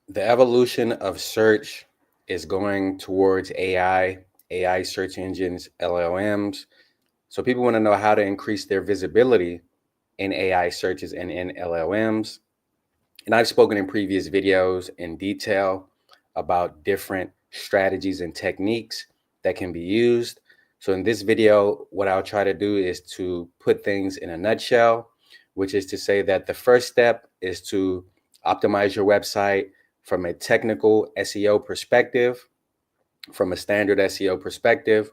The evolution of search is going towards AI search engines, LLMs. So people want to know how to increase their visibility in AI searches and in LLMs. And I've spoken in previous videos in detail about different strategies and techniques that can be used. So in this video, what I'll try to do is to put things in a nutshell, which is to say that the first step is to optimize your website from a technical SEO perspective, from a standard SEO perspective.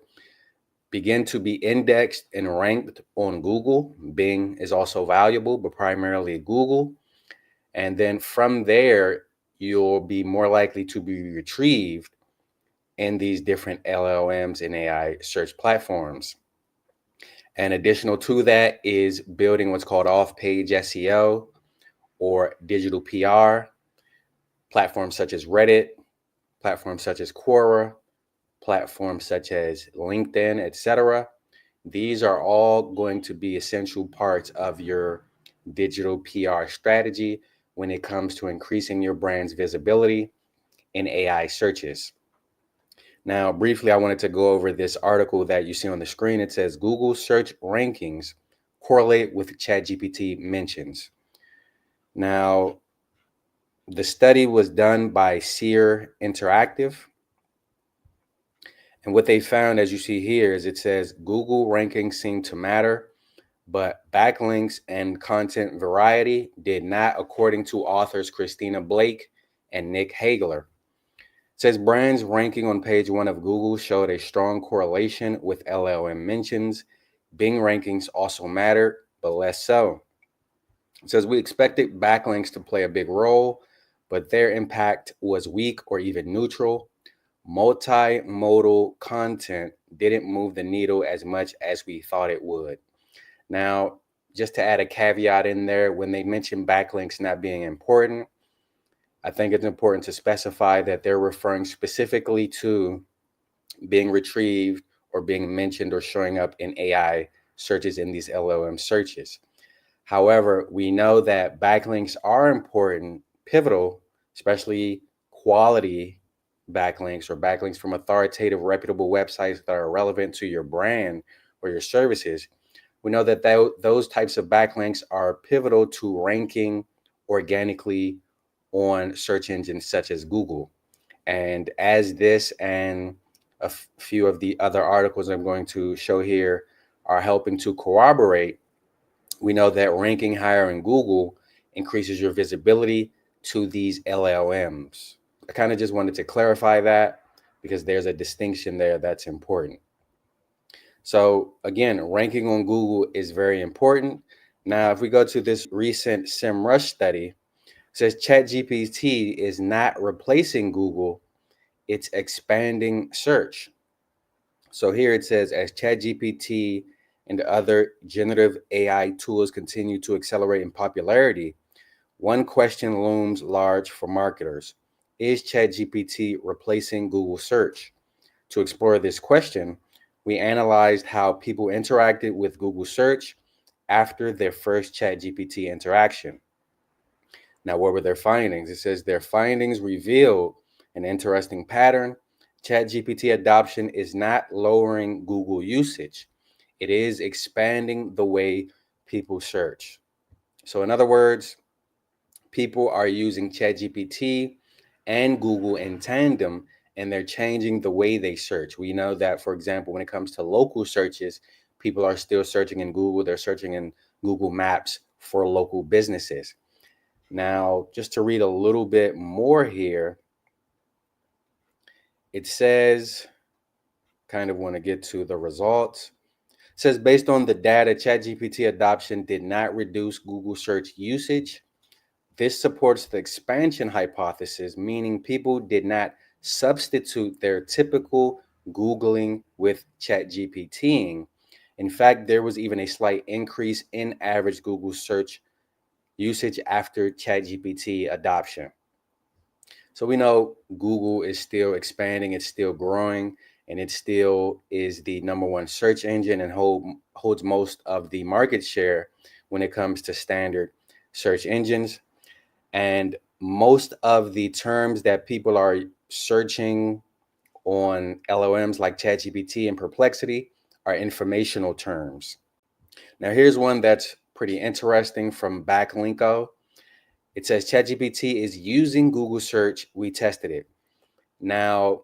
Begin to be indexed and ranked on Google. Bing is also valuable, but primarily Google. And then from there, you'll be more likely to be retrieved in these different LLMs and AI search platforms. And additional to that is building what's called off-page SEO or digital PR, platforms such as Reddit, platforms such as Quora, platforms such as LinkedIn, etc. These are all going to be essential parts of your digital PR strategy when it comes to increasing your brand's visibility in AI searches. Now, briefly, I wanted to go over this article that you see on the screen. It says Google search rankings correlate with ChatGPT mentions. Now, the study was done by Seer Interactive. And what they found, as you see here, is it says Google rankings seem to matter, but backlinks and content variety did not, according to authors Christina Blake and Nick Hagler. It says brands ranking on page 1 of Google showed a strong correlation with LLM mentions. Bing rankings also mattered, but less so. It says we expected backlinks to play a big role, but their impact was weak or even neutral. Multimodal content didn't move the needle as much as we thought it would. Now, just to add a caveat in there, when they mention backlinks not being important, I think it's important to specify that they're referring specifically to being retrieved or being mentioned or showing up in AI searches in these LLM searches. However, we know that backlinks are important, pivotal, especially quality backlinks or backlinks from authoritative, reputable websites that are relevant to your brand or your services. We know that those types of backlinks are pivotal to ranking organically on search engines such as Google. And as this and a few of the other articles I'm going to show here are helping to corroborate, we know that ranking higher in Google increases your visibility to these LLMs. I kind of just wanted to clarify that because there's a distinction there that's important. So again, ranking on Google is very important. Now, if we go to this recent SEMrush study, it says ChatGPT is not replacing Google, it's expanding search. So here it says, as ChatGPT and other generative AI tools continue to accelerate in popularity, one question looms large for marketers. Is ChatGPT replacing Google search? To explore this question, we analyzed how people interacted with Google search after their first ChatGPT interaction. Now, what were their findings? It says their findings revealed an interesting pattern. ChatGPT adoption is not lowering Google usage. It is expanding the way people search. So in other words, people are using ChatGPT and Google in tandem, and they're changing the way they search. We know that, for example, when it comes to local searches, people are still searching in Google. They're searching in Google Maps for local businesses. Now, just to read a little bit more here, it says, kind of want to get to the results. It says, based on the data, ChatGPT adoption did not reduce Google search usage. This supports the expansion hypothesis, meaning people did not substitute their typical Googling with ChatGPTing. In fact, there was even a slight increase in average Google search usage after ChatGPT adoption. So we know Google is still expanding, it's still growing, and it still is the number one search engine and holds most of the market share when it comes to standard search engines. And most of the terms that people are searching on LLMs like ChatGPT and Perplexity are informational terms. Now, here's one that's pretty interesting from Backlinko. It says ChatGPT is using Google search. We tested it. Now,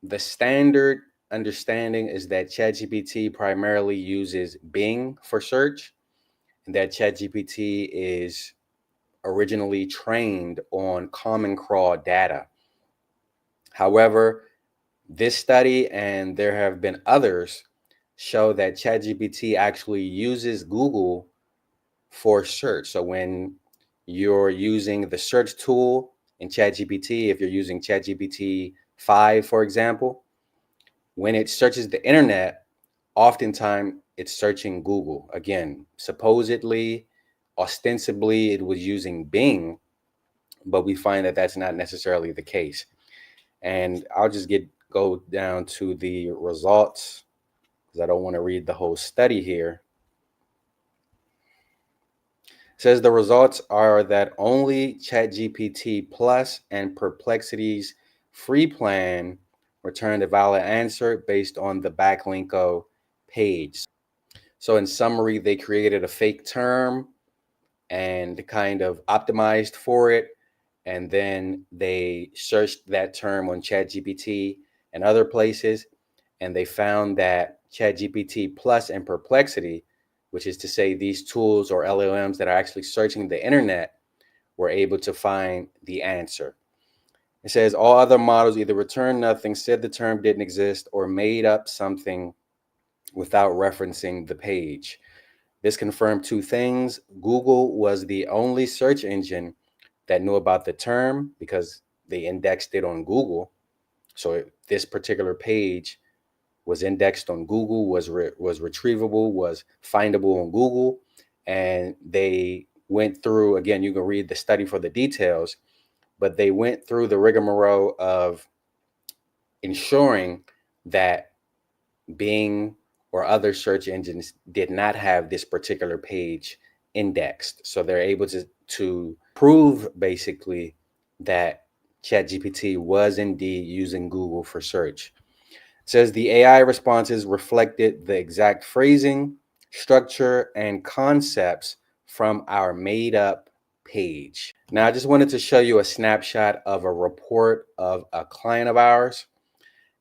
the standard understanding is that ChatGPT primarily uses Bing for search, and that ChatGPT is originally trained on Common Crawl data. However, this study, and there have been others, show that ChatGPT actually uses Google for search. So when you're using the search tool in ChatGPT, if you're using ChatGPT 5, for example, when it searches the internet, oftentimes it's searching Google. Again, supposedly, ostensibly, it was using Bing, but we find that that's not necessarily the case. And I'll just go down to the results because I don't want to read the whole study here. It says the results are that only ChatGPT Plus and Perplexity's free plan returned a valid answer based on the Backlinko page. So in summary, they created a fake term and kind of optimized for it. And then they searched that term on ChatGPT and other places. And they found that ChatGPT Plus and Perplexity, which is to say these tools or LLMs that are actually searching the internet, were able to find the answer. It says all other models either returned nothing, said the term didn't exist, or made up something without referencing the page. This confirmed two things. Google was the only search engine that knew about the term because they indexed it on Google. So this particular page was indexed on Google, was retrievable, was findable on Google. And they went through, again, you can read the study for the details, but they went through the rigmarole of ensuring that Bing or other search engines did not have this particular page indexed. So they're able to prove basically that ChatGPT was indeed using Google for search. It says the AI responses reflected the exact phrasing, structure, and concepts from our made up page. Now, I just wanted to show you a snapshot of a report of a client of ours.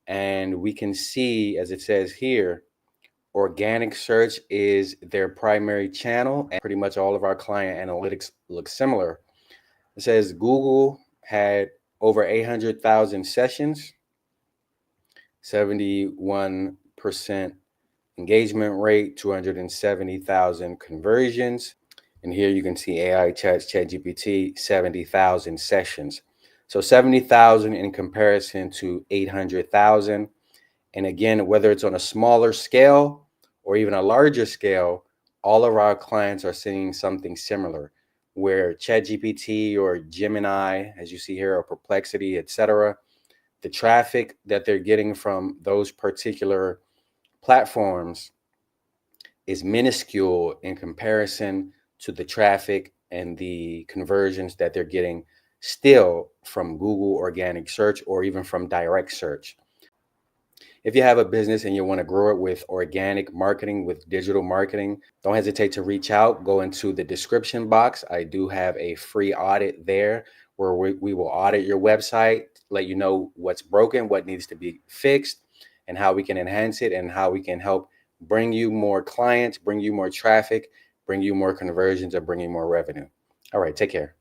And we can see, as it says here, organic search is their primary channel, and pretty much all of our client analytics look similar. It says Google had over 800,000 sessions, 71% engagement rate, 270,000 conversions. And here you can see AI ChatGPT, 70,000 sessions. So 70,000 in comparison to 800,000. And again, whether it's on a smaller scale or even a larger scale, all of our clients are seeing something similar, where ChatGPT or Gemini, as you see here, or Perplexity, etc., the traffic that they're getting from those particular platforms is minuscule in comparison to the traffic and the conversions that they're getting still from Google organic search or even from direct search. If you have a business and you want to grow it with organic marketing, with digital marketing, don't hesitate to reach out. Go into the description box. I do have a free audit there where we will audit your website, let you know what's broken, what needs to be fixed, and how we can enhance it and how we can help bring you more clients, bring you more traffic, bring you more conversions, or bring you more revenue. All right, take care.